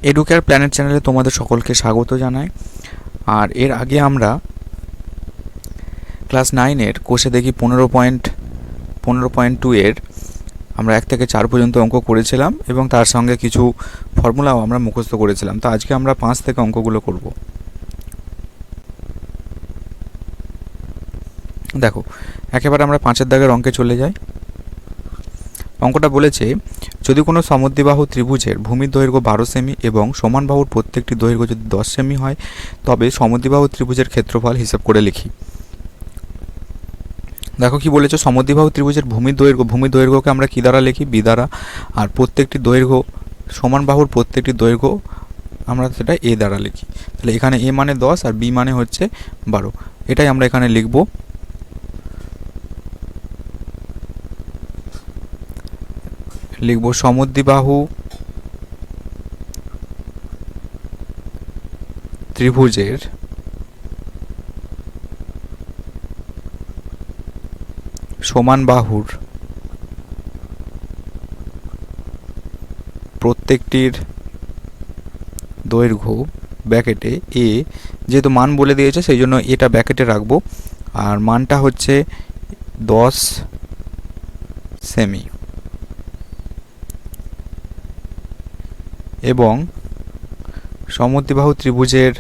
Educare planet চ্যানেলে তোমাদের সকলকে স্বাগত জানাই। আর এর আগে আমরা ক্লাস 9-এর কোষে দেখি 15.2 এর আমরা 1 থেকে 4 পর্যন্ত অঙ্ক করেছিলাম এবং তার সঙ্গে কিছু ফর্মুলাও আমরা মুখস্থ করেছিলাম। তো আজকে আমরা 5 থেকে অঙ্কগুলো করব। দেখো, একেবারে আমরা 5-এর দাগের অঙ্কে চলে যাই। অঙ্কটা বলেছে, যদি কোনো সমদ্বিবাহু ত্রিভুজের ভূমির দৈর্ঘ্য 12 সেমি এবং সমান বাহুর প্রত্যেকটি দৈর্ঘ্য যদি 10 সেমি হয়, তবে সমদ্বিবাহু ত্রিভুজের ক্ষেত্রফল হিসাব করে লিখি। দেখো কি বলেছে, সমদ্বিবাহু ত্রিভুজের ভূমির দৈর্ঘ্যকে আমরা কি দ্বারা লিখি? বি দ্বারা। আর প্রত্যেকটি দৈর্ঘ্য, সমান বাহুর প্রত্যেকটি দৈর্ঘ্য আমরা সেটা এ দ্বারা লিখি। তাহলে এখানে এ মানে 10 আর বি মানে হচ্ছে 12। এটাই আমরা এখানে লিখব। সমদ্বিবাহু ত্রিভুজের সমান বাহুর প্রত্যেকটির দৈর্ঘ্য ব্র্যাকেটে এ, যেহেতু মান বলে দিয়েছে সেই জন্য এটা ব্র্যাকেটে রাখবো, আর মানটা হচ্ছে 10 সেমি এবং সমদ্বিবাহু ত্রিভুজের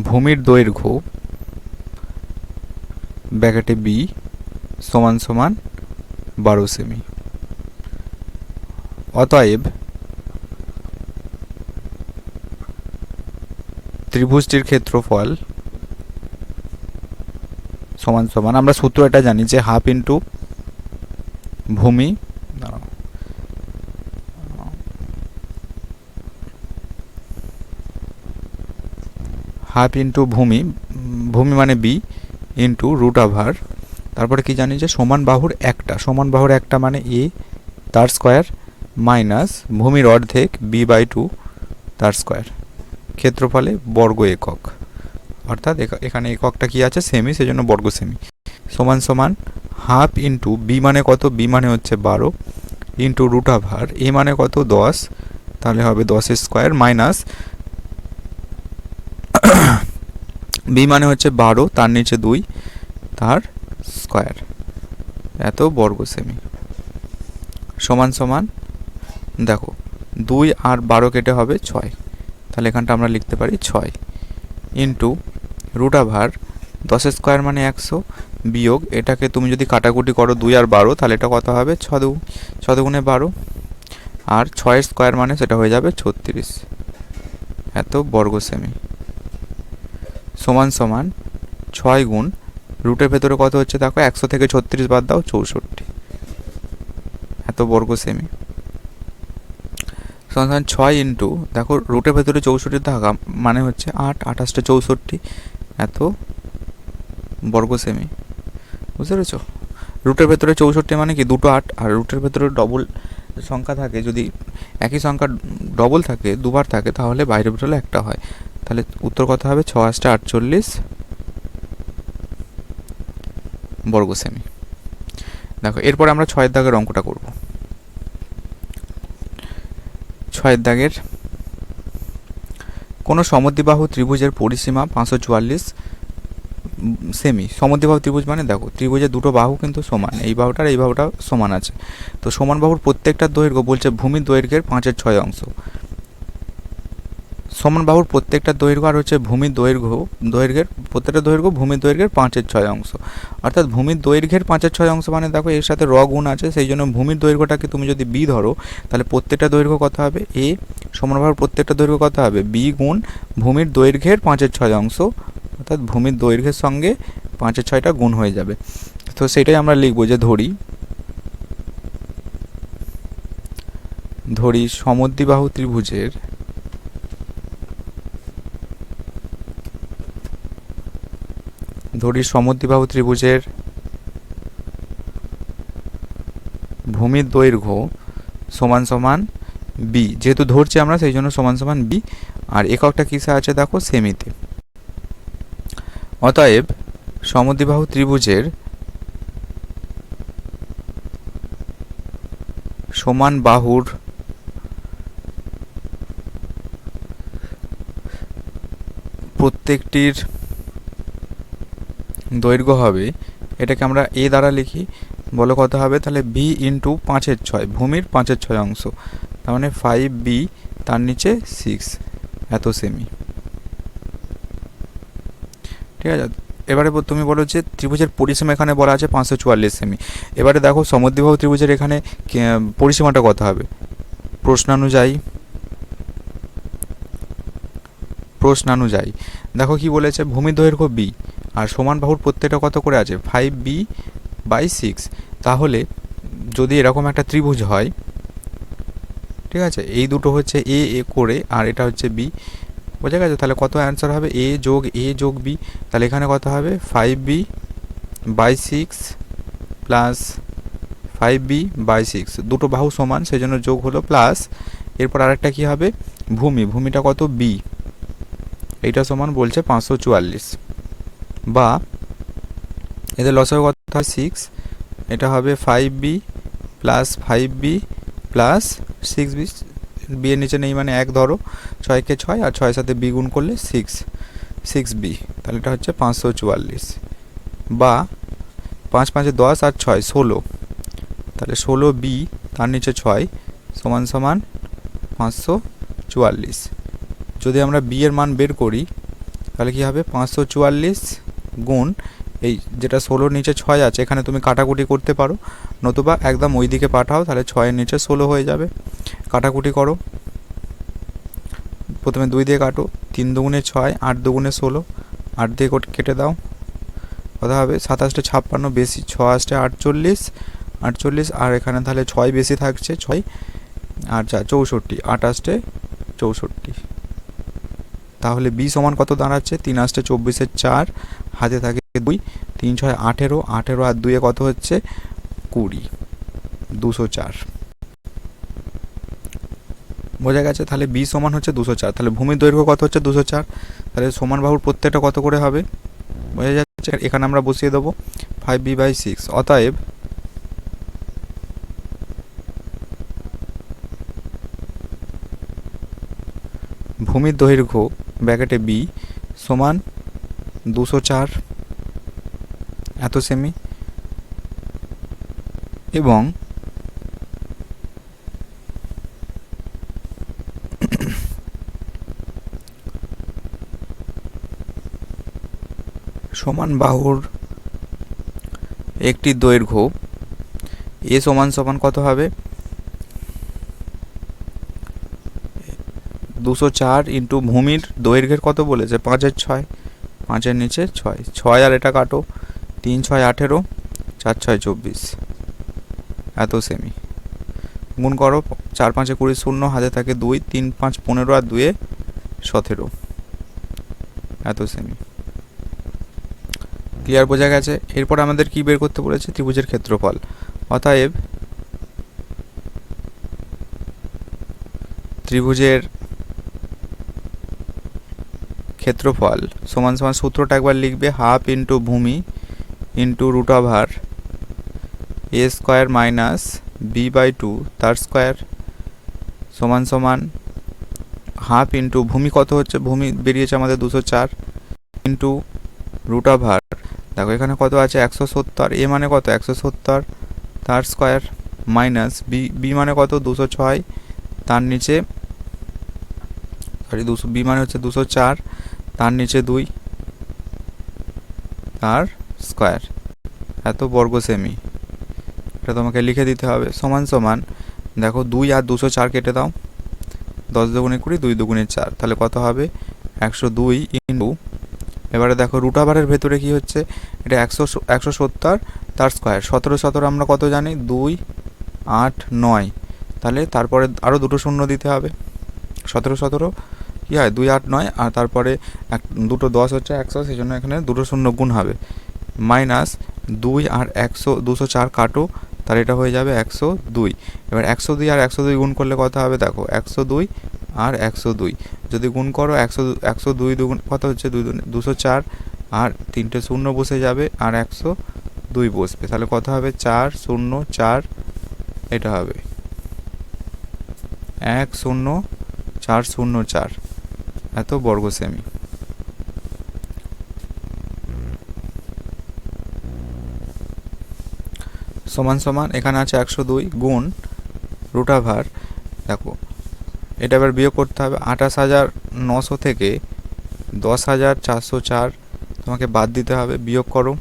ভূমির দৈর্ঘ্য ব্র্যাকেটে বি সমান সমান 12 সেমি। অতএব ত্রিভুজটির ক্ষেত্রফল সমান সমান, আমরা সূত্র এটা জানি যে হাফ ইন্টু ভূমি, হাফ ইন্টু ভূমি, ভূমি মানে বি, ইন্টু রুট ওভার, তারপরে কি জানি যে সমান বাহুর একটা মানে এ তার স্কোয়ার মাইনাস ভূমির অর্ধেক বি/2 তার স্কোয়ার, ক্ষেত্রফলে বর্গ একক, অর্থাৎ এখানে এককটা কি আছে? সেমি, সেজন্য বর্গ সেমি, সমান সমান হাফ ইন্টু বি মানে কত? বি মানে হচ্ছে 12 ইন্টু রুট ওভার এ মানে কত? 10, তাহলে হবে 10 স্কোয়ার মাইনাস বি মানে হচ্ছে 12 তার নিচে 2 তার স্কোয়ার, এত বর্গ সেমি, সমান সমান দেখো 2 আর 12 কেটে হবে 6, তাহলে এখানটা আমরা লিখতে পারি 6 ইন্টু রুট ওভার 10 স্কোয়ার মানে 100 বিয়োগ এটাকে তুমি যদি কাটাকুটি করো 2 আর 12, তাহলে এটা কত হবে? 6 দুগুণে 12, আর 6 স্কোয়ার মানে সেটা হয়ে যাবে 36, এত বর্গ সেমি, সমান সমান 6 গুণ রুটের ভেতরে কত হচ্ছে দেখো? 100 থেকে 36 বাদ দাও, 64, এত বর্গ সেমি, সমান সমান 6 ইন্টু দেখো রুটের ভেতরে 64 থাকা মানে হচ্ছে 8, 28 64, এত বর্গ সেমি, বুঝতে পেরেছো? রুটের ভেতরে 64 মানে কি? দুটো 8, আর রুটের ভেতরে ডবল সংখ্যা থাকে, যদি একই সংখ্যা ডবল থাকে, দুবার থাকে, তাহলে বাইরে বেরোলে একটা হয়। তাহলে উত্তর কত হবে? 6 8 48 বর্গ সেমি। দেখো এরপরে আমরা 6 দাগের অঙ্কটা করব। 6 দাগের, কোনো সমদ্বিবাহু ত্রিভুজের পরিসীমা 544 সেমি। সমদ্বিবাহু ত্রিভুজ মানে দেখো ত্রিভুজের দুটো বাহু কিন্তু সমান, এই বাহুটার এই বাহুটা সমান আছে, তো সমান বাহুর প্রত্যেকটা দৈর্ঘ্য বলছে ভূমির দৈর্ঘ্যের 5/6 অংশ। সমান বাহুর প্রত্যেকটা দৈর্ঘ্য আর হচ্ছে ভূমির দৈর্ঘ্যের প্রত্যেকটা দৈর্ঘ্য ভূমির দৈর্ঘ্যের 5/6 অংশ, অর্থাৎ ভূমির দৈর্ঘ্যের 5/6 অংশ মানে দেখো এর সাথে গুণ আছে, সেই জন্য ভূমির দৈর্ঘ্যটাকে তুমি যদি বি ধরো, তাহলে প্রত্যেকটা দৈর্ঘ্য কত হবে? এ সমান বাহুর প্রত্যেকটা দৈর্ঘ্য কত হবে? বি গুণ ভূমির দৈর্ঘ্যের 5/6 অংশ, অর্থাৎ ভূমির দৈর্ঘ্যের সঙ্গে 5/6টা গুণ হয়ে যাবে। তো সেটাই আমরা লিখবো যে ধরি সমদ্বিবাহু ত্রিভুজের ভূমির দৈর্ঘ্য সমান সমান বি, যেহেতু ধরছি আমরা সেই জন্য সমান সমান বি, আর এককটা কিসে আছে দেখো? সেমিতে। অতএব সমদ্বিবাহু ত্রিভুজের সমান বাহুর প্রত্যেকটির দৈর্ঘ্য হবে, এটাকে আমরা এ দ্বারা লিখি, বলো কত হবে, তাহলে বি ইন্টু 5/6, ভূমির 5/6 অংশ, তার মানে 5b, তার নিচে 6, এত সেমি। ঠিক আছে, এবারে তুমি বলো যে ত্রিভুজের পরিসীমা এখানে বলা আছে 544 সেমি। এবারে দেখো সমদ্বিবাহু ত্রিভুজের এখানে পরিসীমাটা কত হবে, প্রশ্নানুযায়ী দেখো কি বলেছে, ভূমির দৈর্ঘ্য বি আর সমান বাহুর প্রত্যেকটা কত করে আছে 5b/6। তাহলে যদি এরকম একটা ত্রিভুজ হয়, ঠিক আছে, এই দুটো হচ্ছে এ করে আর এটা হচ্ছে বি, বোঝা গেছে, তাহলে কত অ্যান্সার হবে, এ যোগ বি, তাহলে এখানে কত হবে 5b/6 প্লাস 5b/6, দুটো বাহু সমান সেই জন্য যোগ হলো প্লাস, এরপর আরেকটা কি হবে, ভূমিটা কত বি, এইটা সমান বলছে 544, বা এদের লসাগু কত হয় 6, এটা হবে 5b plus 5b plus 6b, B এর নিচে নেই মানে 1 ধরো, 6 কে 6 আর 6 সাথে বি গুণ করলে 6b, তাহলে এটা হচ্ছে 544, বা 5 5 10 আর 6 16, তাহলে 16b তার নিচে 6 সমান সমান 544। যদি আমরা বি এর মান বের করি তাহলে কি হবে, 544 গুণ এই যেটা 16 নিচে 6 আছে, এখানে তুমি কাটাকুটি করতে পারো, নতুবা একদম ওই দিকে পাঠাও, তাহলে 6 নিচে 16 হয়ে যাবে। কাটাকুটি করো, প্রথমে 2 দিয়ে কাটো, 3 দুগুণে 6, 8 দুগুণে 16, 8 দিয়ে কেটে দাও, কত হবে 27 56, বেশি 6 আসছে 48, আর এখানে তাহলে 6 বেশি থাকছে 6 আর 4 64, 8 আসছে 64, তাহলে বি সমান কত দাঁড়াচ্ছে, 3 আসছে 24 4, হাতে থাকে 2, 3 6 18, আর 2 কত হচ্ছে 20, 204, বোঝা গেছে। তাহলে বি সমান হচ্ছে 204, তাহলে ভূমির দৈর্ঘ্য কত হচ্ছে 204, তাহলে সমান বাহুর প্রত্যেকটা কত করে হবে, বোঝা যাচ্ছে, এখানে আমরা বসিয়ে দেবো 5b/6, অতএব ভূমির দৈর্ঘ্য ব্র্যাকেটে বি সমান 204 এত সেমি, এবং সমান বাহুর একটি দৈর্ঘ্য এ সমান কত হবে, 204 ইন্টু ভূমির দৈর্ঘ্যের কত বলেছে 5/6, 5 নিচে 6 আর এটা কাটো, 3 6 18, 4 6 24, এত সেমি, গুণ করো, 4 5 20 0, হাতে থাকে 2, 3 5 15 আর 2 17, এত সেমি। ক্লিয়ার, বোঝা গেছে। এরপর আমাদের কি বের করতে বলেছে, ত্রিভুজের ক্ষেত্রফল, অতএব ত্রিভুজের ক্ষেত্রফল সমান সূত্রটা একবার লিখবে, হাফ ইন্টু ভূমি into √, a square minus b/2 তার স্কোয়ার, সমান হাফ ইন্টু ভূমি কত হচ্ছে, ভূমি বেরিয়েছে আমাদের 204, ইন্টু √, দেখো এখানে কত আছে 170, এ মানে কত 170 তার স্কোয়ার, মাইনাস বি মানে কত 206, তার নিচে বি মানে হচ্ছে 204, তার নিচে 2 তার স্কোয়ার, এত বর্গ সেমি, এটা তোমাকে লিখে দিতে হবে, সমান দেখো 2 আর 204 কেটে দাও, 10 দুগুণে 20, 2 দুগুণে 4, তাহলে কত হবে 102 ইন্টু, এবারে দেখো √এর ভেতরে কি হচ্ছে, এটা 170 তার স্কোয়ার, 17 17 আমরা কত জানি 2 8 9, তাহলে তারপরে আরও দুটো শূন্য দিতে হবে, 17 17 কী হয় 2 8 9, আর তারপরে দুটো 10 হচ্ছে 100, সেই জন্য এখানে দুটো শূন্য গুণ হবে, মাইনাস 2 আর 204 কাটো, তাহলে এটা হয়ে যাবে 102, এবার 102 আর 102 গুণ করলে কত হবে, দেখো 102 আর 102 যদি গুণ করো, 102 দুগুণ কত হচ্ছে 204, আর 3টে শূন্য বসে যাবে আর 102 বসবে, তাহলে কত হবে 404, এটা হবে 10404, এত বর্গ সেমি। সমান সমান এখানে আছে 102 গুণ রুট ওভার, দেখো এটা এবার বিয়োগ করতে হবে। 28,900 থেকে 10,404 তোমাকে বাদ দিতে হবে, বিয়োগ করো।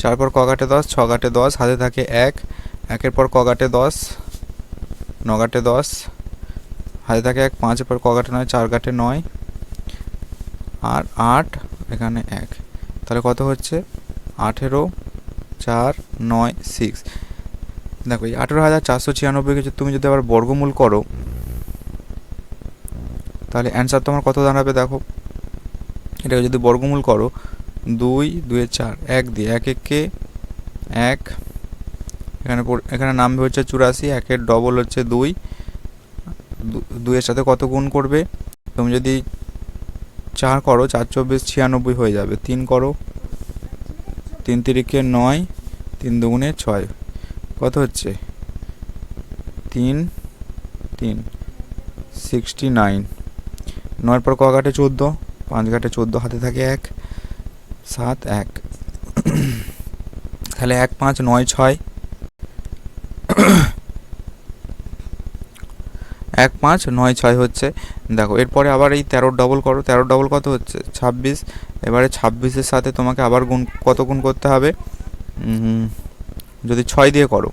4 পর কগাটে 10, 6 গাটে 10, হাতে থাকে 1, 1-এর পর কগাটে 10, 9 গাটে 10, হাতে থাকে 1, 5-এর পর কগাটে 9, 4 গাটে 9, আর 8, এখানে 1, তাহলে কত হচ্ছে 18, 4, 9, 6। দেখো এই 18,496কে তুমি যদি আবার বর্গমূল করো তাহলে অ্যান্সার তোমার কত দাঁড়াবে। দেখো এটাকে যদি বর্গমূল করো 2, 2 4, 1 দিয়ে 1 1কে 1, এখানে নামবে হচ্ছে 84, 1-এর ডবল হচ্ছে 2, 2-এর সাথে কত গুণ করবে, তুমি যদি 4 করো 4 24 96 হয়ে যাবে। 3 করো, 3 3-কে 9, 3 2-গুণে 6, কত হচ্ছে 3 3 69। 9-এর পর ক ঘাটে 14, 5 ঘাটে 14, হাতে থাকে 1, 7 1, তাহলে 1 5 9 6, 1 5 9 6 হচ্ছে। দেখো এরপরে আবার এই 13 ডবল করো, 13 ডবল কত হচ্ছে 26। এবারে 26-এর সাথে তোমাকে আবার গুণ, কত গুণ করতে হবে, যদি 6 দিয়ে করো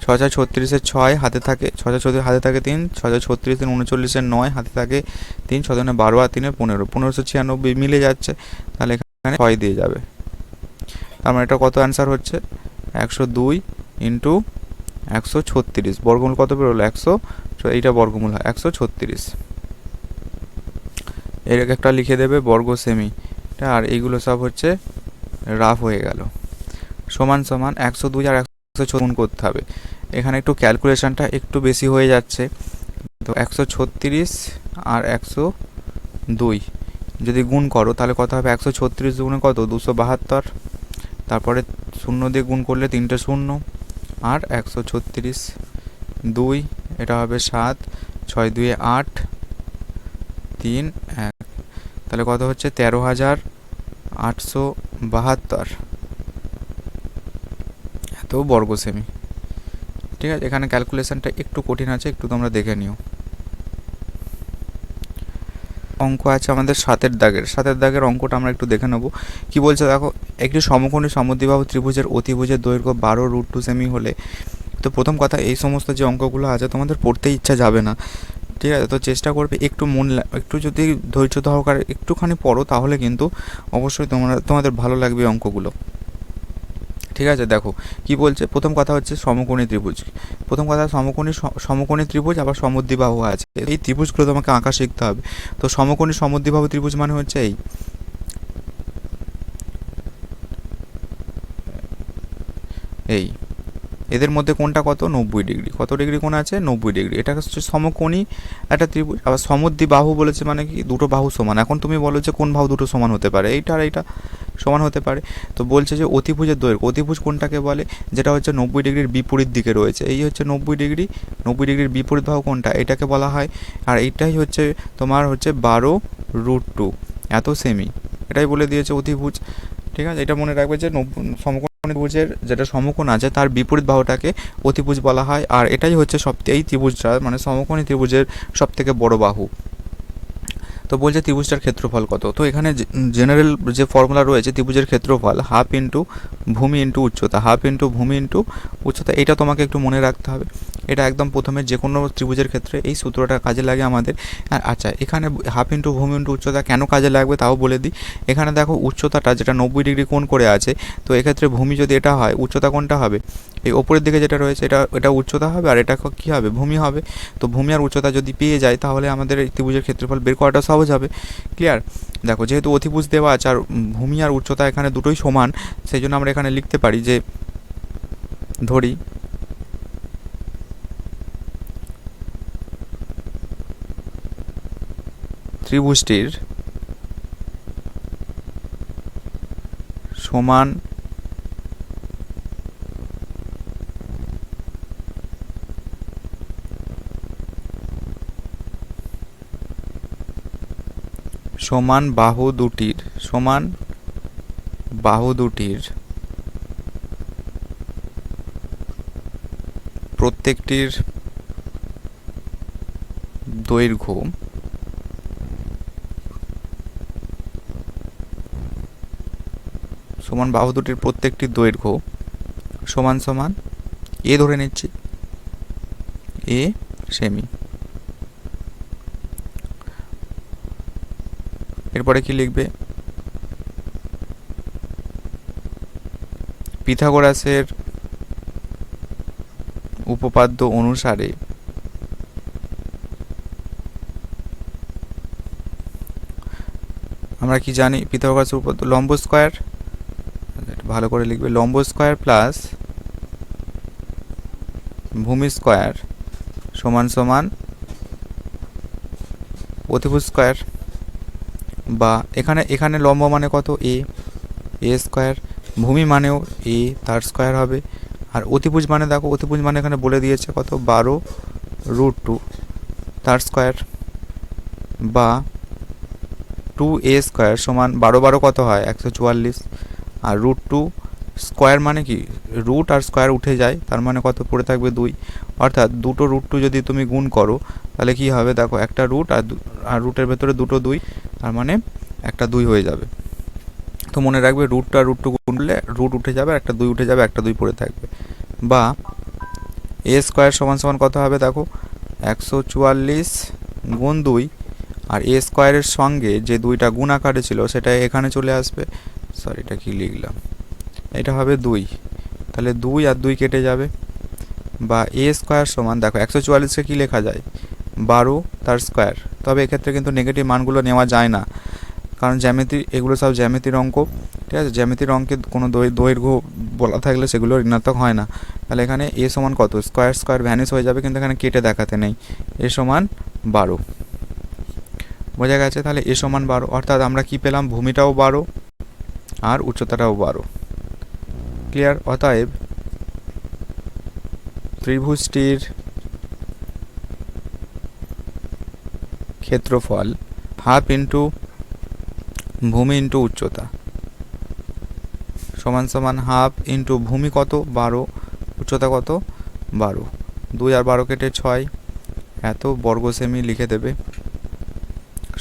6 6 36-এর 6, হাতে থাকে 6 6 36, হাতে থাকে 3, 6 6 36 39-এর 9, হাতে থাকে 3, 6 2 12 আর 3 15, 1596 মিলে যাচ্ছে, তাহলে এখানে 6 দিয়ে যাবে। তার মানে এটা কত অ্যান্সার হচ্ছে 102 ইন্টু 136, বর্গমূল কত বেরোলো 100, এইটা বর্গমূল হয় 136। এর একটা লিখে দেবে বর্গ সেমি, আর এইগুলো সব হচ্ছে রাফ হয়ে গেল। সমান সমান 102 আর 136 গুণ করতে হবে। এখানে একটু ক্যালকুলেশনটা একটু বেশি হয়ে যাচ্ছে, তো 136 আর 102 যদি গুণ করো তাহলে কত হবে, 136 গুণে কত 272, তারপরে 0 দিয়ে গুণ করলে 3টে 0, আর 136 2, এটা হবে 7, 6 2 8, 3 1, তাহলে কত হচ্ছে 13,872 এত বর্গ সেমি। ঠিক আছে, এখানে ক্যালকুলেশনটা একটু কঠিন আছে, একটু তোমরা দেখে নিও। অঙ্ক আছে আমাদের 7-এর দাগের অঙ্কটা আমরা একটু দেখে নেব। কি বলছে দেখো, একটি সমকোণী সমদ্বিবাহু ত্রিভুজের অতিভুজের দৈর্ঘ্য 12√2 সেমি হলে, তো প্রথম কথা এই সমস্ত যে অঙ্কগুলো আছে তোমাদের পড়তে ইচ্ছা যাবে না, ঠিক আছে, তো চেষ্টা করবে একটু যদি ধৈর্য সহকারে একটুখানি পড়ো তাহলে কিন্তু অবশ্যই তোমাদের ভালো লাগবে অঙ্কগুলো। ঠিক আছে, দেখো কি বলছে, প্রথম কথা হচ্ছে সমকোণী ত্রিভুজ। প্রথম কথা সমকোণী ত্রিভুজ আবার সমদ্বিবাহু আছে, এই ত্রিভুজগুলো তোমাকে আঁকা শিখতে হবে। তো সমকোণী সমদ্বিবাহু ত্রিভুজ মানে হচ্ছে এই এদের মধ্যে কোনটা কত 90 ডিগ্রি, কত ডিগ্রি কোণ আছে 90 ডিগ্রি, এটা হচ্ছে সমকোণী একটা ত্রিভুজ। আবার সমদ্বিবাহু বলেছে মানে কি, দুটো বাহু সমান। এখন তুমি বলো যে কোন বাহু দুটো সমান হতে পারে, এইটা আর এইটা সমান হতে পারে। তো বলছে যে অতিভুজের দৈর্ঘ্য, অতিভুজ কোনটাকে বলে, যেটা হচ্ছে 90 ডিগ্রির বিপরীত দিকে রয়েছে, এই হচ্ছে 90 ডিগ্রির বিপরীত বাহু কোনটা, এটাকে বলা হয়। আর এইটাই হচ্ছে তোমার হচ্ছে 12√2 এত সেমি, এটাই বলে দিয়েছে অতিভুজ। ঠিক আছে, এটা মনে রাখবে যে সমকোণী ত্রিভুজের যেটা সমকোণ আছে তার বিপরীত বাহুটাকে অতিভুজ বলা হয়। আর এটাই হচ্ছে এই ত্রিভুজটা মানে সমকোণী ত্রিভুজের সব থেকে বড় বাহু। তো বলছে ত্রিভুজটার ক্ষেত্রফল কত, তো এখানে জেনারেল যে ফর্মুলা রয়েছে ত্রিভুজের ক্ষেত্রফল হাফ ইন্টু ভূমি ইন্টু উচ্চতা, হাফ ইন্টু ভূমি ইন্টু উচ্চতা, এটা তোমাকে একটু মনে রাখতে হবে। এটা একদম প্রথমে যে কোনো ত্রিভুজের ক্ষেত্রে এই সূত্রটা কাজে লাগে আমাদের। আচ্ছা, এখানে হাফ ইন্টু ভূমি ইন্টু উচ্চতা কেন কাজে লাগবে তাও বলে দিই। এখানে দেখো উচ্চতাটা যেটা 90 ডিগ্রি কোণ করে আছে, তো এক্ষেত্রে ভূমি যদি এটা হয়, উচ্চতা কোনটা হবে, এই ওপরের দিকে যেটা রয়েছে এটা উচ্চতা হবে, আর এটা কী হবে, ভূমি হবে। তো ভূমি আর উচ্চতা যদি পেয়ে যায় তাহলে আমাদের এই ত্রিভুজের ক্ষেত্রফল বের করাটা সহজ হবে। ক্লিয়ার? দেখো যেহেতু অতিভুজ দেওয়া আছে আর ভূমি আর উচ্চতা এখানে দুটোই সমান, সেই জন্য আমরা এখানে লিখতে পারি যে ধরি ত্রিভুজটির সমান বাহু দুটির প্রত্যেকটির দৈর্ঘ্য সমান বাহু দুটির প্রত্যেকটির দৈর্ঘ্য সমান সমান এ ধরে নিচ্ছি, এ সেমি। এরপরে কি লিখবে? পিথাগোরাসের উপপাদ্য অনুসারে আমরা কি জানি? পিথাগোরাসের উপপাদ্য লম্ব স্কয়ার, ভালো করে লিখবে, লম্ব স্কয়ার প্লাস ভূমি স্কয়ার সমান সমান অতিভুজ স্কয়ার। বা এখানে লম্ব মানে কত? এ স্কয়ার, ভূমি মানেও এ, তার স্কয়ার হবে। আর অতিভুজ মানে দেখো, অতিভুজ মানে এখানে বলে দিয়েছে কত? 12√2 তার স্কয়ার। বা 2a স্কয়ার সমান 12 কত হয়? 144। আর √2 স্কয়ার মানে কি? রুট আর স্কয়ার উঠে যায়, তার মানে কত পড়ে থাকবে? 2। অর্থাৎ দুটো √2 যদি তুমি গুণ করো তাহলে কি হবে? দেখো, একটা রুট আর রুটের ভেতরে দুটো 2, তার মানে একটা 2 হয়ে যাবে। তো মনে রাখবে, √2 আর √2 গুনলে রুট উঠে যাবে, একটা 2 উঠে যাবে, একটা 2 পড়ে থাকবে। বা a স্কয়ার সমান সমান কত হবে? দেখো, 144 গুণ 2, আর a স্কয়ারের সঙ্গে যে 2টা গুণ আকারে ছিল সেটা এখানে চলে আসবে। সরি, এটা কি লিখলাম? এটা হবে 2, তাহলে 2 আর 2 কেটে যাবে। বা a স্কয়ার সমান, দেখো 144কে কি লেখা যায়? 12 তার স্কয়ার। তবে এক্ষেত্রে কিন্তু নেগেটিভ মানগুলো নেওয়া যায় না, কারণ জ্যামিতি, এগুলো সব জ্যামিতির অঙ্ক, ঠিক আছে? জ্যামিতির অঙ্কে কোনো দৈর্ঘ্য বলা থাকলে সেগুলো ঋণাত্মক হয় না। তাহলে এখানে a সমান কত? স্কয়ার ভ্যানিশ হয়ে যাবে, কিন্তু এখানে কেটে দেখাতে নেই। a সমান 12, বোঝা গেছে? তাহলে a সমান 12, অর্থাৎ আমরা কি পেলাম? ভূমিটাও 12 আর উচ্চতাটাও 12। ক্লিয়ার? অতএব ত্রিভুজটির ক্ষেত্রফল হাফ ইন্টু ভূমি ইন্টু উচ্চতা সমান সমান হাফ ইন্টু ভূমি কত? 12, উচ্চতা কত? 12। 2 আর 12 কেটে 6, এত বর্গ সেমি লিখে দেবে,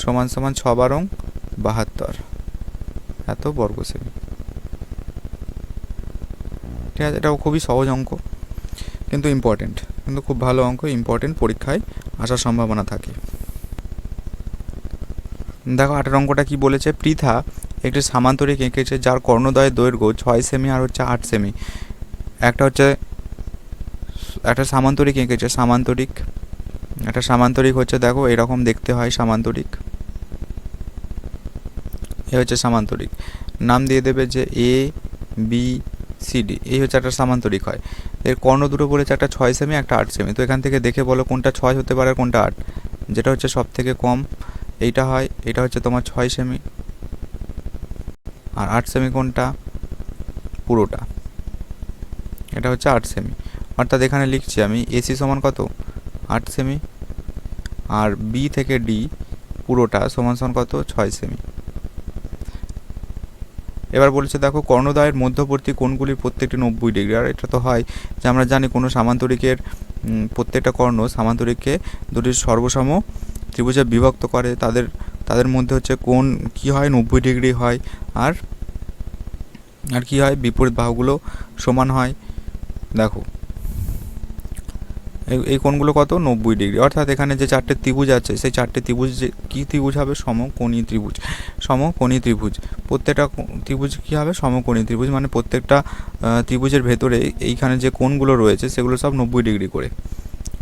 সমান সমান 6 12 72, এত বর্গ সেমি। ঠিক আছে? এটাও খুবই সহজ অঙ্ক, কিন্তু ইম্পর্টেন্ট, কিন্তু খুব ভালো অঙ্ক, ইম্পর্টেন্ট, পরীক্ষায় আসার সম্ভাবনা থাকে। দেখো 8 অঙ্কটা কি বলেছে? পৃথা একটি সামান্তরিক এঁকেছে যার কর্ণদ্বয়ের দৈর্ঘ্য 6 সেমি আর হচ্ছে 8 সেমি। একটা সামান্তরিক এঁকেছে, একটা সামান্তরিক হচ্ছে, দেখো এরকম দেখতে হয় সামান্তরিক। এ হচ্ছে সামান্তরিক, নাম দিয়ে দেবে যে ABCD, এই হচ্ছে একটা সামান্তরিক হয়। এর কর্ণ দুটো বলেছে, একটা 6 সেমি, একটা 8 সেমি। তো এখান থেকে দেখে বলো কোনটা 6 হতে পারে আর কোনটা 8। যেটা হচ্ছে সব থেকে কম এইটা হয়, এটা হচ্ছে তোমার 6 সেমি। আর 8 সেমি কোনটা? পুরোটা, এটা হচ্ছে 8 সেমি। অর্থাৎ এখানে লিখছি আমি AC সমান কত? 8 সেমি। আর B থেকে D পুরোটা সমান সমান কত? 6 সেমি। এবার বলেছে দেখো, কর্ণদ্বয়ের মধ্যবর্তী কোণগুলির প্রত্যেকটি 90 ডিগ্রি। আর এটা তো হয় যে আমরা জানি কোনো সামান্তরিকের প্রত্যেকটা কর্ণ সামান্তরিককে দুটি সর্বসম ত্রিভুজে বিভক্ত করে, তাদের মধ্যে হচ্ছে কোণ কি হয়? 90 ডিগ্রি হয়। আর কি হয়? বিপরীত বাহুগুলো সমান হয়। দেখো এই কোণগুলো কত? 90 ডিগ্রি। অর্থাৎ এখানে যে 4টে ত্রিভুজ আছে, সেই 4টে ত্রিভুজ যে কী ত্রিভুজ হবে? সমকোণী ত্রিভুজ। সমকোণী ত্রিভুজ, প্রত্যেকটা ত্রিভুজ কী হবে? সমকোণী ত্রিভুজ। মানে প্রত্যেকটা ত্রিভুজের ভেতরে এইখানে যে কোণগুলো রয়েছে সেগুলো সব 90 ডিগ্রি করে।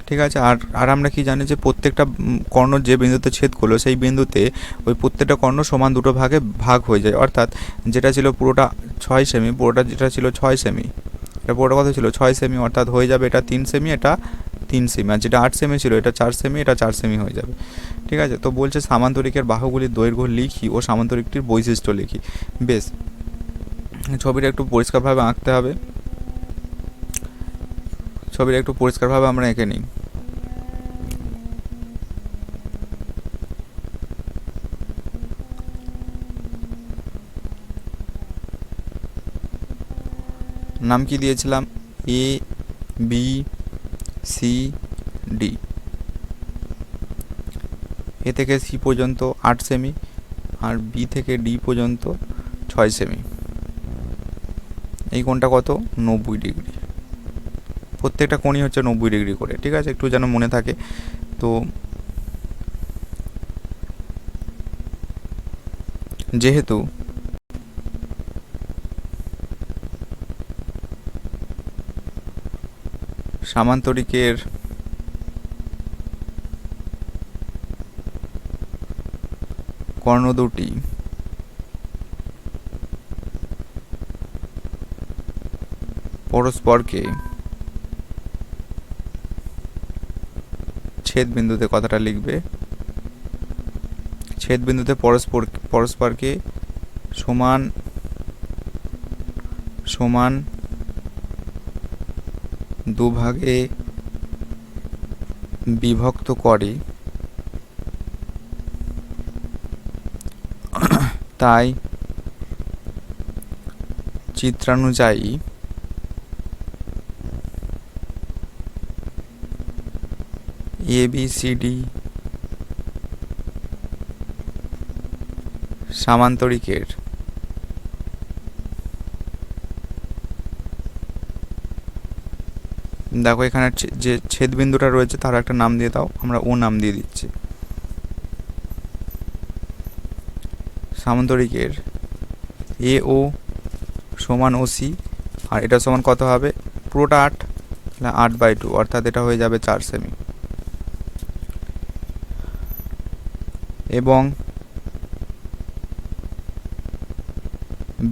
ঠিক আছে? আর আমরা কি জানি যে প্রত্যেকটা কর্ণ যে বিন্দুতে ছেদ করলো সেই বিন্দুতে ওই প্রত্যেকটা কর্ণ সমান দুটো ভাগে ভাগ হয়ে যায়। অর্থাৎ যেটা ছিল পুরোটা 6 সেমি, পুরোটা যেটা ছিল 6 সেমি, এটা পুরোটা কত ছিল? 6 সেমি। অর্থাৎ হয়ে যাবে এটা 3 সেমি, এটা 3 সেমি। আর যেটা 8 সেমি ছিল এটা 4 সেমি, এটা 4 সেমি হয়ে যাবে। ঠিক আছে? তো বলছে সামান্তরিকের বাহুগুলির দৈর্ঘ্য লিখি ও সামান্তরিকটির বৈশিষ্ট্য লিখি। বেশ, ছবিটা একটু পরিষ্কারভাবে আঁকতে হবে। ছবিটা একটু পরিষ্কারভাবে আমরা এঁকে নিই। নাম কি দিয়েছিলাম? A B সি ডি, এ থেকে সি পর্যন্ত 8 সেমি আর বি থেকে ডি পর্যন্ত 6 সেমি। এই কোণটা কত? 90 ডিগ্রি। প্রত্যেকটা কোণই হচ্ছে 90 ডিগ্রি করে, ঠিক আছে, একটু যেন মনে থাকে। তো যেহেতু সামান্তরিকের কর্ণ দুটি পরস্পরকে ছেদ বিন্দুতে, কথাটা লিখবে, ছেদ বিন্দুতে পরস্পরকে সমান সমান দুভাগে বিভক্ত করে, তাই চিত্রানুযায়ী ABCD সামান্তরিকের দেখো এখানে যে ছেদ বিন্দুটা রয়েছে তার একটা নাম দিয়ে দাও, আমরা ও নাম দিয়ে দিচ্ছি। সামান্তরিকের AO সমান OC, আর এটা সমান কত হবে? পুরোটা 8, 8/2, অর্থাৎ এটা হয়ে যাবে 4 সেমি। এবং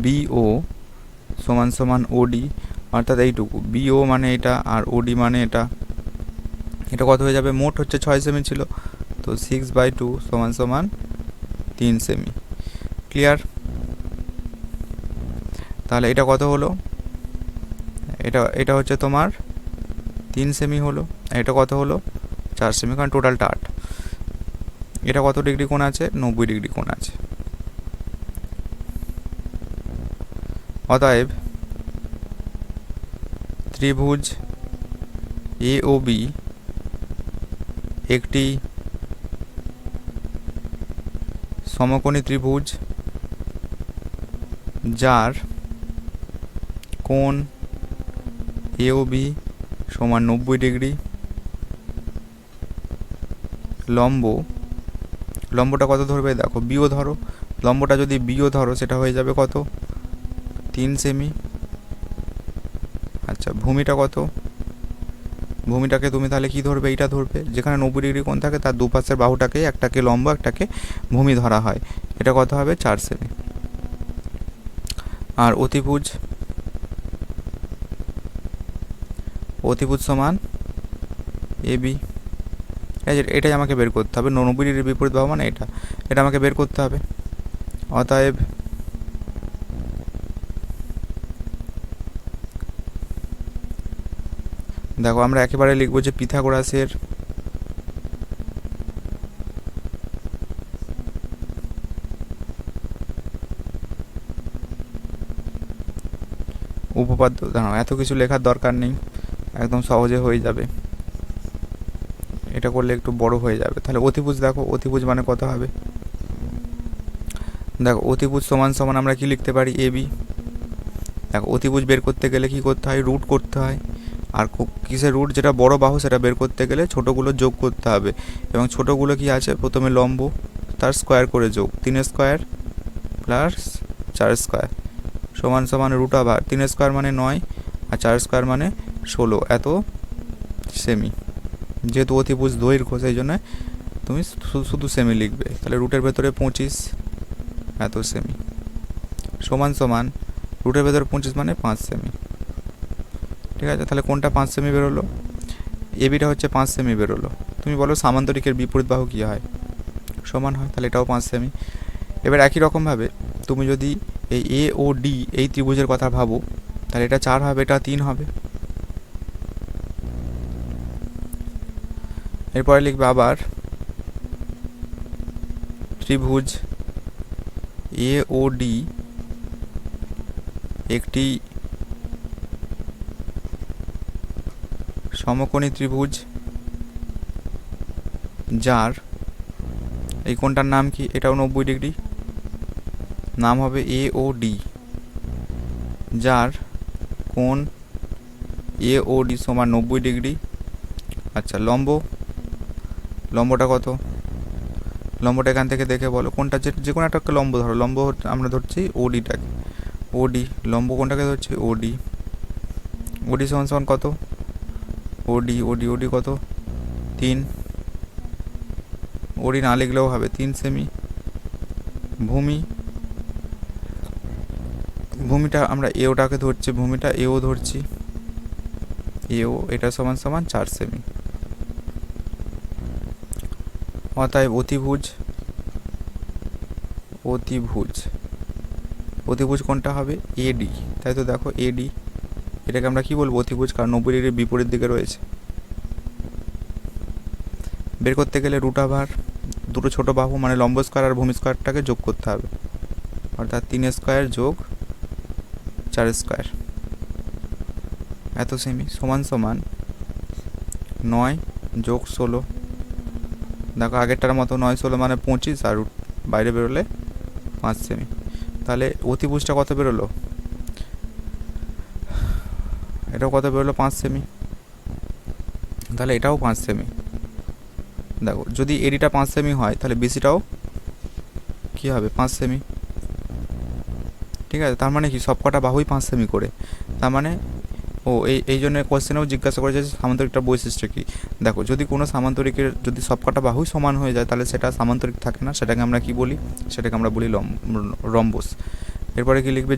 BO সমান সমান OD, অর্থাৎ এইটুকু। BO মানে এটা আর OD মানে এটা, এটা কত হয়ে যাবে? মোট হচ্ছে 6 সেমি ছিল, তো 6/2 সমান সমান 3 সেমি। ক্লিয়ার? তাহলে এটা কত হলো? এটা হচ্ছে তোমার 3 সেমি হলো। এটা কত হলো? 4 সেমি, কারণ টোটালটা 8। এটা কত ডিগ্রি কোণ আছে? 90 ডিগ্রি কোণ আছে। অতএব ত্রিভুজ AOB একটি সমকোণী ত্রিভুজ যার কোণ AOB সমান 90 ডিগ্রি, লম্বটা কত ধরবে? দেখো বিও ধরো, লম্বটা যদি বিও ধরো সেটা হয়ে যাবে কত? 3 সেমি। আচ্ছা, ভূমিটা কত? ভূমিটাকে তুমি তাহলে কি ধরবে? এইটা ধরবে, যেখানে 90 ডিগ্রি কোণ থাকে তার দুপাশের বাহুটাকে, একটাকে লম্ব একটাকে ভূমি ধরা হয়। এটা কত হবে? 4 সেমি। আর অতিভুজ সমান AB, এটাই আমাকে বের করতে হবে। 90 ডিগ্রির বিপরীত বাহু মানে এটা আমাকে বের করতে হবে। অতএব দেখো আমরা একেবারে লিখব যে পিথাগোরাসের উপপাদ্য, দাঁড়াও এত কিছু লেখার দরকার নেই, একদম সহজে হয়ে যাবে। এটা করলে একটু বড় হয়ে যাবে। তাহলে অতিভুজ, দেখো অতিভুজ মানে কত হবে? দেখো অতিভুজ সমান সমান আমরা কি লিখতে পারি? AB। দেখো অতিভুজ বের করতে গেলে কি করতে হয়? রুট করতে হয়। আর কিসের রুট? যেটা বড় বাহু সেটা বের করতে গেলে ছোটোগুলো যোগ করতে হবে, এবং ছোটোগুলো কি আছে? প্রথমে লম্ব, তার স্কোয়ার করে যোগ, 3 স্কোয়ার প্লাস 4 স্কোয়ার সমান সমান √, 3 স্কোয়ার মানে 9 আর 4 স্কোয়ার মানে 16, এত সেমি। যেহেতু অতিভুজ দৈর্ঘ্য সেই জন্য তুমি শুধু সেমি লিখবে। তাহলে রুটের ভেতরে 25 এত সেমি সমান সমান রুটের ভেতরে 25 মানে 5 সেমি। ঠিক আছে, তাহলে কোনটা 5 সেমি বেরোলো? ABটা হচ্ছে 5 সেমি বেরোলো। তুমি বলো সামান্তরিকের বিপরীত বাহু কী হয়? সমান হয়, তাহলে এটাও 5 সেমি। এবার একই রকমভাবে তুমি যদি এই AOD এই ত্রিভুজের কথা ভাবো, তাহলে এটা 4 হবে, এটা 3 হবে। এরপরে লিখবে আবার ত্রিভুজ AOD একটি সমকোণী ত্রিভুজ যার এই কোণটার নাম কি, এটাও 90 ডিগ্রি, নাম হবে এ ও ডি, যার কোণ এ ও ডি সমান 90 ডিগ্রি। আচ্ছা, লম্বটা কত? লম্বটা এখান থেকে দেখে বলো, কোনটা যে কোনো একটা লম্ব ধরো, লম্ব আমরা ধরছি ওডিটাকে, ওডি, লম্ব কোনটাকে ধরছি ওডি, ওডি সমান সমান কত? ওডি ওডি ওডি কত? 3, ওডি না লিখলেও হবে 3 সেমি। ভূমিটা আমরা এওটাকে ধরছি, ভূমিটা এও ধরছি, এও এটা সমান সমান 4 সেমি। অতএব অতিভুজ কোনটা হবে? এডি, তাই তো। দেখো এডি, এটাকে আমরা কি বলবো? অতিভুজ, কারণ 90 ডিগ্রির বিপরীত দিকে রয়েছে। বের করতে গেলে রুট দুটো ছোট বাহু মানে লম্ব স্কয়ার আর ভূমি স্কয়ারটাকে যোগ করতে হবে, অর্থাৎ 3 স্কয়ার যোগ 4 স্কয়ার এত সেমি সমান সমান 9 যোগ 16। দেখো আগেরটার মতো 9 16 মানে 25, আর বাইরে বেরোলে 5 সেমি। তাহলে অতিভুজটা কত বেরোলো? এটাও কত বেরোলো? 5 সেমি। তাহলে এটাও 5 সেমি। দেখো যদি এডিটা 5 সেমি হয় তাহলে বিসিটাও কি হবে? 5 সেমি। ঠিক আছে, তার মানে কি সব কটা বাহুই 5 সেমি করে। তার মানে এই জন্য কোশ্চেনেও জিজ্ঞাসা করেছে সামান্তরিকটার বৈশিষ্ট্য কী। দেখো যদি কোনো সামান্তরিকের যদি সব কটা বাহুই সমান হয়ে যায় তাহলে সেটা সামান্তরিক থাকে না, সেটাকে আমরা কি বলি? সেটাকে আমরা বলি রম্বস। এরপরে কি লিখবে?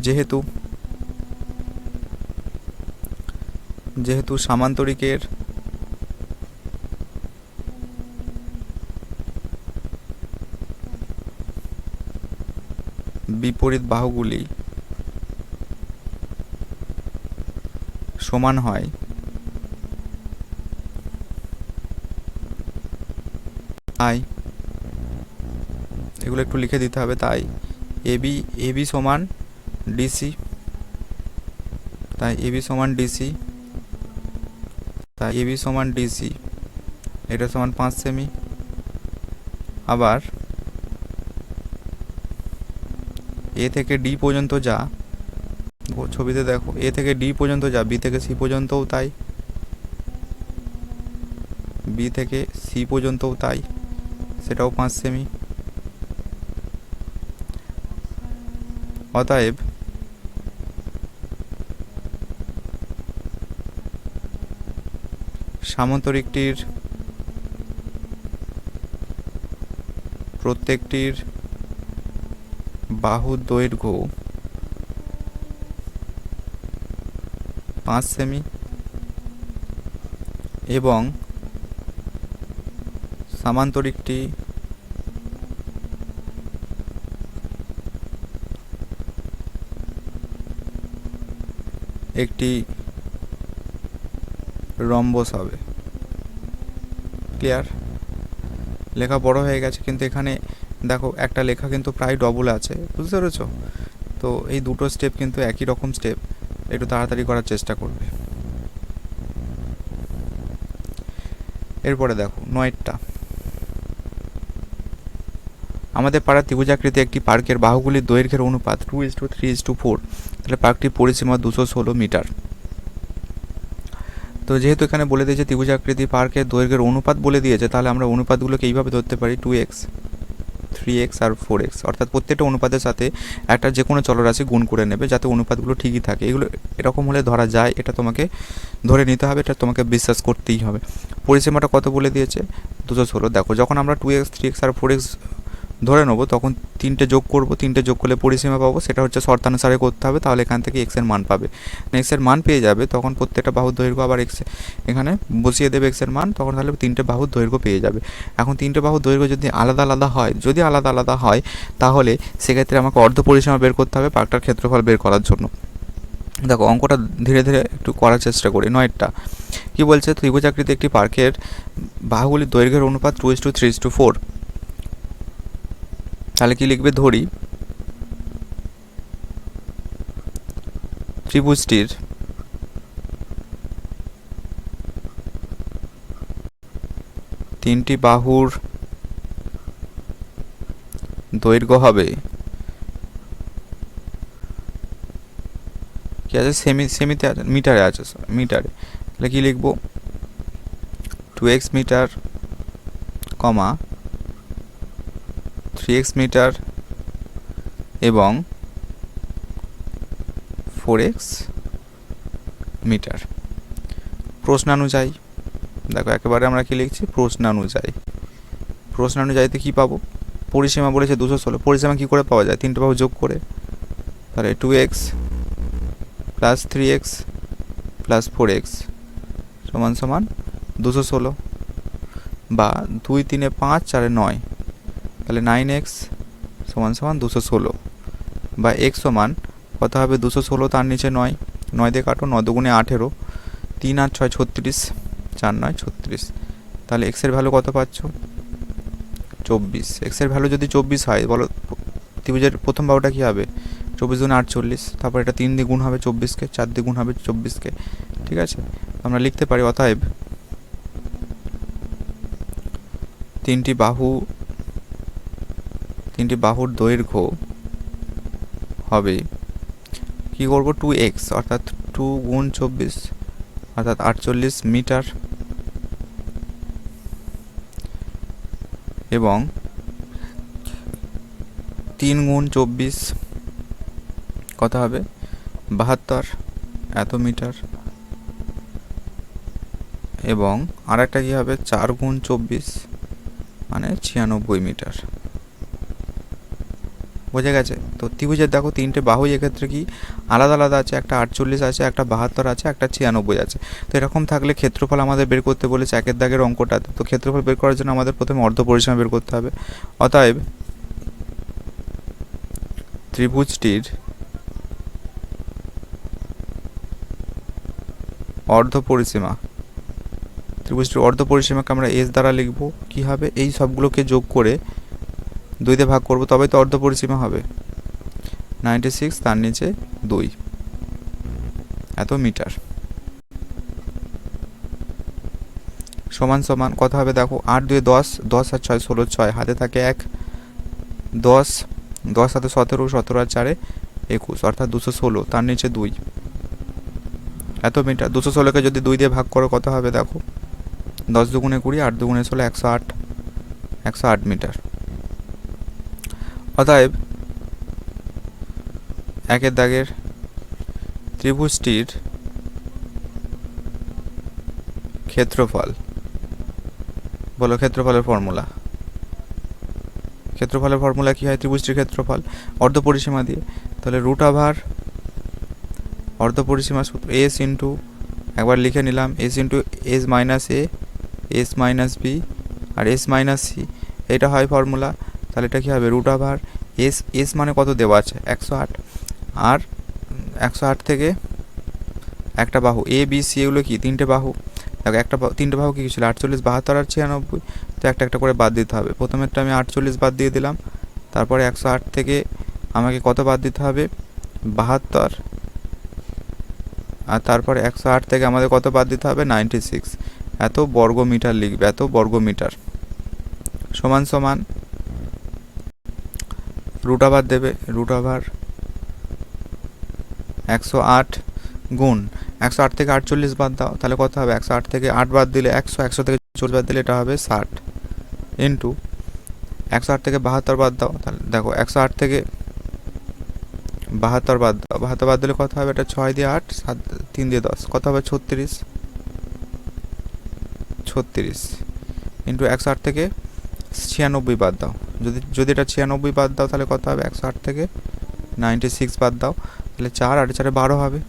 যেহেতু সামান্তরিকের বিপরীত বাহুগুলি সমান হয়, তাই এগুলো একটু লিখে দিতে হবে। তাই এবি সমান ডিসি, তাই এবি সমান ডিসি, এটা সমান 5 সেমি। আবার এ থেকে ডি পর্যন্ত যা, ছবিতে দেখো এ থেকে ডি পর্যন্ত যা, বি থেকে সি পর্যন্তও তাই, বি থেকে সি পর্যন্তও তাই, সেটাও 5 সেমি। অতএব সামান্তরিকটির প্রত্যেকটির বাহুর দৈর্ঘ্য 5 সেমি এবং সামান্তরিকটি একটি রম্বস হবে। ক্লিয়ার? লেখা বড় হয়ে গেছে, কিন্তু এখানে দেখো একটা লেখা কিন্তু প্রায় ডবল আছে, বুঝতে পেরেছো? তো এই দুটো স্টেপ কিন্তু একই রকম স্টেপ, একটু তাড়াতাড়ি করার চেষ্টা করবে। এরপরে দেখো 9টা, আমাদের পাড়ার ত্রিভুজাকৃতি একটি পার্কের বাহুগুলির দৈর্ঘ্যের অনুপাত 2:3:4, তাহলে পার্কটির পরিসীমা 216 মিটার। তো যেহেতু এখানে বলে দিয়েছে ত্রিভুজাকৃতি পার্কের দৈর্ঘ্যের অনুপাত বলে দিয়েছে, তাহলে আমরা অনুপাতগুলোকে এইভাবে ধরতে পারি 2x, 3x আর 4x, অর্থাৎ প্রত্যেকটা অনুপাতের সাথে একটা যে কোনো চলরাশি গুণ করে নেবে যাতে অনুপাতগুলো ঠিকই থাকে। এগুলো এরকম হলে ধরা যায়, এটা তোমাকে ধরে নিতে হবে, এটা তোমাকে বিশ্বাস করতেই হবে। পরিসীমাটা কত বলে দিয়েছে? 216। দেখো যখন আমরা 2x, 3x আর 4x ধরে নেবো তখন 3টে যোগ করবো, 3টে যোগ করলে পরিসীমা পাবো, সেটা হচ্ছে শর্তানুসারে করতে হবে, তাহলে এখান থেকে এক্সের মান পাবে। এক্সের মান পেয়ে যাবে তখন প্রত্যেকটা বাহুর দৈর্ঘ্য আবার এখানে বসিয়ে দেবে এক্সের মান, তখন তাহলে 3টে বাহুর দৈর্ঘ্য পেয়ে যাবে। এখন 3টে বাহুর দৈর্ঘ্য যদি আলাদা আলাদা হয় তাহলে সেক্ষেত্রে আমাকে অর্ধ পরিসীমা বের করতে হবে পার্কটার ক্ষেত্রফল বের করার জন্য। দেখো অঙ্কটা ধীরে ধীরে একটু করার চেষ্টা করি। 9টা কি বলছে? ত্রিভুজাকৃতি একটি পার্কের বাহুগুলির দৈর্ঘ্যের অনুপাত 2:3:4, তাহলে কি লিখবে? ধরি ত্রিভুজটির তিনটি বাহুর দৈর্ঘ্য হবে কি আছে, সেমিতে আছে, মিটারে আছে, মিটারে। তাহলে কি লিখবো, 2x মিটার কমা 3x মিটার এবং 4x মিটার। প্রশ্নানুযায়ী দেখো একেবারে আমরা কি লিখছি, প্রশ্নানুযায়ী। প্রশ্নানুযায়ীতে কি পাবো, পরিসীমা বলেছে 216, পরিসীমা কি করে পাওয়া যায়, তিনটে বাহু যোগ করে। তাহলে 2x plus 3x plus 4x সমান সমান 216, বা 2 3 5 4 9, তাহলে 9x সমান সমান 216, বা x সমান কত হবে, 216 তার নিচে 9, 9 দিয়ে কাটো, 9 দুগুণে 18, 3 আর 6 36, 4 9 36। তাহলে x এর ভ্যালু কত পাচ্ছ, 24। x এর ভ্যালু যদি 24 হয়, বলো ত্রিভুজের প্রথম বাহুটা কি হবে, 24 গুণ 48, তারপর এটা 3 দিয়ে গুণ হবে 24কে, 4 দিয়ে গুণ হবে 24কে। ঠিক আছে, আমরা লিখতে পারি অতএব তিনটি বাহুর দৈর্ঘ্য হবে, কি করব, 2x অর্থাৎ 2 গুণ 24 অর্থাৎ 48 মিটার, এবং 3 গুণ 24 কত হবে, 72 এত মিটার, এবং আর একটা কী হবে, 4 গুণ 24 মানে 96 মিটার। বোঝা গেছে? তো ত্রিভুজের দেখো তিনটে বাহু এক্ষেত্রে কি আলাদা আলাদা আছে, একটা 48 আছে, একটা 72 আছে, একটা 96 আছে। তো এরকম থাকলে ক্ষেত্রফল আমাদের বের করতে বলেছে একের দাগের অঙ্কটাতে। তো ক্ষেত্রফল বের করার জন্য আমাদের প্রথমে অর্ধ পরিসীমা বের করতে হবে। অতএব ত্রিভুজটির অর্ধ পরিসীমাকে আমরা এস দ্বারা লিখব। কি হবে, এই সবগুলোকে যোগ করে 2 দিয়ে ভাগ করব, তবেই তো অর্ধ পরিসীমা হবে। 96 তার নিচে 2 এত মিটার, সমান সমান কত হবে, দেখো 8 2 10, 10 আর 6 16, 6 হাতে থাকে 1, 10 10 হাতে 17, 17 আর 4 21 অর্থাৎ 216 তার নিচে 2 এত মিটার। 216কে যদি 2 দিয়ে ভাগ করো কত হবে, দেখো 10 দুগুণে 20, 8 দুগুণে 16, 108 মিটার। অতএব একের দাগের ত্রিভুজটির ক্ষেত্রফল, বলো ক্ষেত্রফলের ফর্মুলা। ক্ষেত্রফলের ফর্মুলা কি হয়, ত্রিভুজটির ক্ষেত্রফল অর্ধ পরিসীমা দিয়ে। তাহলে রুট ওভার অর্ধ পরিসীমা সূত্র এস ইন্টু, একবার লিখে নিলাম, এস ইন্টু এস মাইনাস এ, এস মাইনাস বি আর এস মাইনাস সি, এটা হয় ফর্মুলা। তাহলে এটা কী হবে, রুট ওভার এস মানে কত দেওয়া আছে, 108, আর 108 থেকে একটা বাহু এ বি সি, এগুলো কি তিনটে বাহু। দেখো তিনটে বাহু কী ছিল, 48 72 আর 96, তো একটা একটা করে বাদ দিতে হবে। প্রথমেরটা আমি 48 বাদ দিয়ে দিলাম, তারপরে 108 থেকে আমাকে কত বাদ দিতে হবে, 72, আর তারপরে 108 থেকে আমাদের কত বাদ দিতে হবে, 96 এত বর্গ মিটার লিখবে, এত বর্গ মিটার সমান সমান রুট ওভার দেবে, রুট ওভার 108 গুণ 108 থেকে 48 বাদ দাও, তাহলে কত হবে, 108 থেকে 8 বাদ দিলে 100, 100 থেকে 40 বাদ দিলে এটা হবে 60, ইন্টু 108 থেকে 72 বাদ দাও, তাহলে দেখো 108 থেকে 72 বাদ দাও, 72 বাদ দিলে কত হবে, এটা 6 দিয়ে 8, 7 3 দিয়ে 10, কত হবে 36, ইন্টু 108 থেকে 96 বাদ দাও, যদি এটা 96 বাদ দাও তাহলে কত হবে, 108 থেকে 96 বাদ দাও, তাহলে 4 আর 4 12 হবে।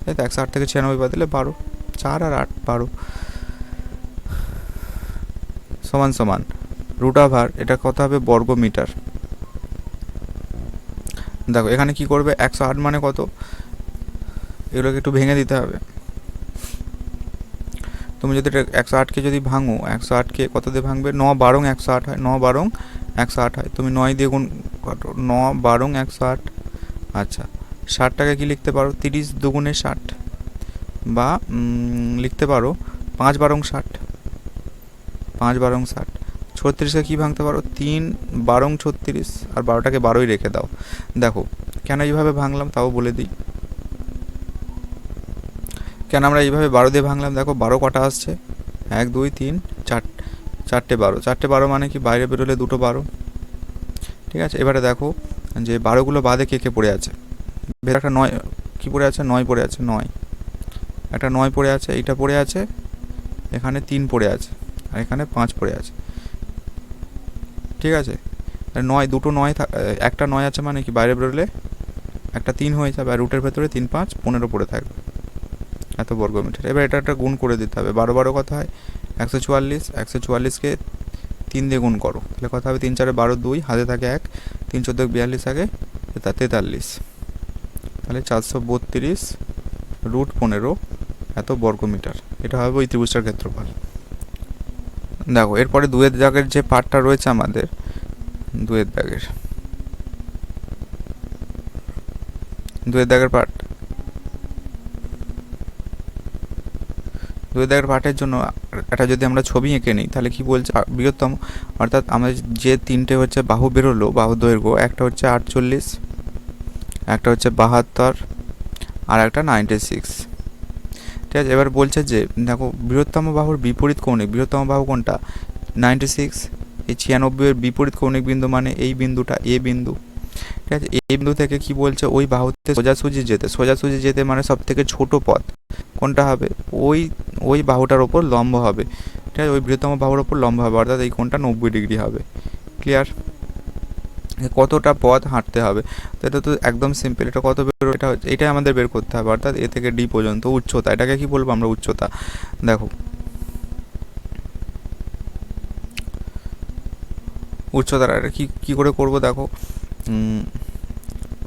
তাই তো 108 থেকে 96 বাদ দিলে 12, 4 আর 8 12 সমান সমান রুট ওভার, এটা কত হবে, বর্গ মিটার। দেখো এখানে কি করবে, 108 মানে কত, এগুলোকে একটু ভেঙে দিতে হবে। তুমি যদি 108কে যদি ভাঙো, 108কে কত দিয়ে ভাঙবে, 9 12 108 হয়, 9 12 108 হয়, তুমি 9 দিয়ে গুণ কাটো, 9 12 108। আচ্ছা, 60টাকে কি লিখতে পারো, 30 দুগুণে 60, বা লিখতে পারো 5 12 60, 5 12 60। 36কে কী ভাঙতে পারো? 3 12 36, আর 12টাকে 12ই রেখে দাও। দেখো কেন এইভাবে ভাঙলাম তাও বলে দিই। কেন আমরা এইভাবে 12 দিয়ে ভাঙলাম? দেখো 12 কটা আসছে? 1 2 3 4, 4টে 12। 4টে 12 মানে কি? বাইরে বেরোলে দুটো 12। ঠিক আছে, এবারে দেখো যে 12গুলো বাদে কে কে পড়ে আছে। একটা 9 কী পড়ে আছে? 9 পড়ে আছে। 9 একটা 9 পড়ে আছে, এইটা পড়ে আছে, এখানে 3 পড়ে আছে, আর এখানে 5 পড়ে আছে। ঠিক আছে, 9 দুটো 9 একটা 9 আছে মানে কি? বাইরে বেরোলে একটা 3 হয়ে যাবে, আর রুটের ভেতরে 3 5 15 পড়ে থাকবে, এত বর্গমিটার। এবার এটা একটা গুণ করে দিতে হবে। 12 12 কত হয়? 144। 144কে 3 দিয়ে গুণ করো, তাহলে কত হবে? 3 4 12 2, হাতে থাকে 1, 3 14 42, আগে 43, তাহলে 432 রুট 15 এত বর্গমিটার। এটা হবে ওই ত্রিভুজটার ক্ষেত্রফল। দেখো এরপরে 2 এর দাগের যে পার্টটা রয়েছে আমাদের, 2 এর দাগের পার্ট, 2 এর দাগের পার্টের জন্য এটা যদি আমরা ছবি এঁকে নিই, তাহলে কি বলছে? বৃহত্তম, অর্থাৎ আমাদের যে 3টে হচ্ছে বাহু বেরোলো, বাহু দৈর্ঘ্য, একটা হচ্ছে 48, একটা হচ্ছে 72, আর একটা 96। ঠিক আছে, এবার বলছে যে দেখো বৃহত্তম বাহুর বিপরীত কৌণিক, বৃহত্তম বাহু কোনটা? 96। এই 96 এর বিপরীত কৌণিক বিন্দু মানে এই বিন্দুটা এ বিন্দু। ঠিক আছে, এই বিন্দু থেকে কি বলছে? ওই বাহুতে সোজাসুজি যেতে, সোজাসুজি যেতে মানে সব থেকে ছোট পথ কোনটা হবে? ওই বাহুটার ওপর লম্ব হবে। ঠিক আছে, ওই বৃহত্তম বাহুর ওপর লম্ব হবে, অর্থাৎ এই কোণটা 90 ডিগ্রি হবে। ক্লিয়ার? কতটা পথ হাঁটতে হবে, তো এটা তো একদম সিম্পল। এটা কত বেরো? এটাই আমাদের বের করতে হবে, অর্থাৎ এ থেকে ডি পর্যন্ত উচ্চতা। এটাকে কি বলবো আমরা? উচ্চতা। দেখো উচ্চতাটা এটা কী করে করবো? দেখো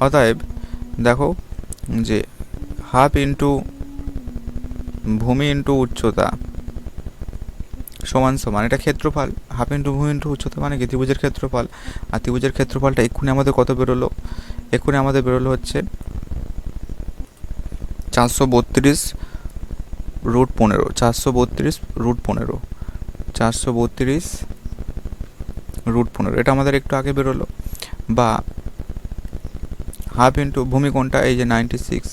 অতএব দেখো যে হাফ ইন্টু ভূমি ইন্টু উচ্চতা সমান সমান, এটা ক্ষেত্রফল। হাফ ইন্টু ভূমি ইন্টু উচ্চতা মানে কি? ত্রিভুজের ক্ষেত্রফল। আর ত্রিভুজের ক্ষেত্রফলটা এক্ষুনি আমাদের কত বেরোলো? এক্ষুনি আমাদের বেরোলো হচ্ছে 432 রুট 15, 432 রুট 15, 432 রুট 15, এটা আমাদের একটু আগে বেরোলো। বা হাফ ইন্টু ভূমি কোনটা? এই যে 96,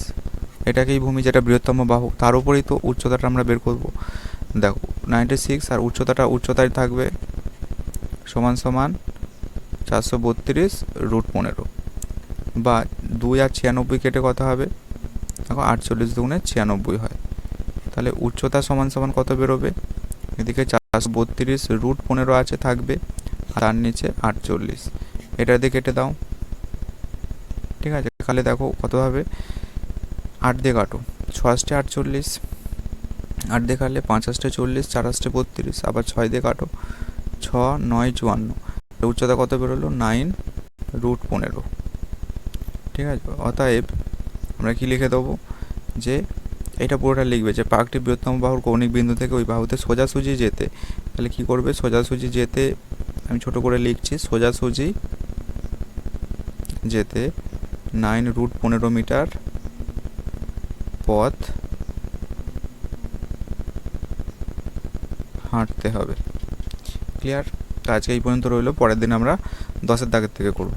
এটাকেই ভূমি, যেটা বৃহত্তম বাহু, তার উপরেই তো উচ্চতাটা আমরা বের করব। দেখো 96 আর উচ্চতায় থাকবে সমান সমান 432 রুট 15, বা 2 আর 96 কেটে কত হবে? দেখো 48 দুগুণে 96 হয়, তাহলে উচ্চতা সমান সমান কত বেরোবে? এদিকে 432 রুট 15 আছে থাকবে, আর তার নিচে 48, এটা দিয়ে কেটে দাও। ঠিক আছে, তাহলে দেখো কত হবে? 8 দিয়ে কাটো, 6 8 48, 8 দিয়ে কাটলে 5 8 40, 4 8 32, আবার 6 দিয়ে কাটো, 6 9 54, উচ্চতা কত বেরোলো? 9 রুট 15। ঠিক আছে, অতএব আমরা কি লিখে দেবো? যে এটা পুরোটা লিখবে যে পাকটি বৃহত্তম বাহুর কৌণিক বিন্দু থেকে ওই বাহুতে সোজাসুজি যেতে, তাহলে কি করবে? সোজাসুজি যেতে, আমি ছোট করে লিখছি, সোজাসুজি যেতে 9 রুট 15 মিটার পথ হাঁটতে হবে। ক্লিয়ার? তো আজকে এই পর্যন্ত রইলো, পরের দিন আমরা 10 এর দাগের থেকে করব।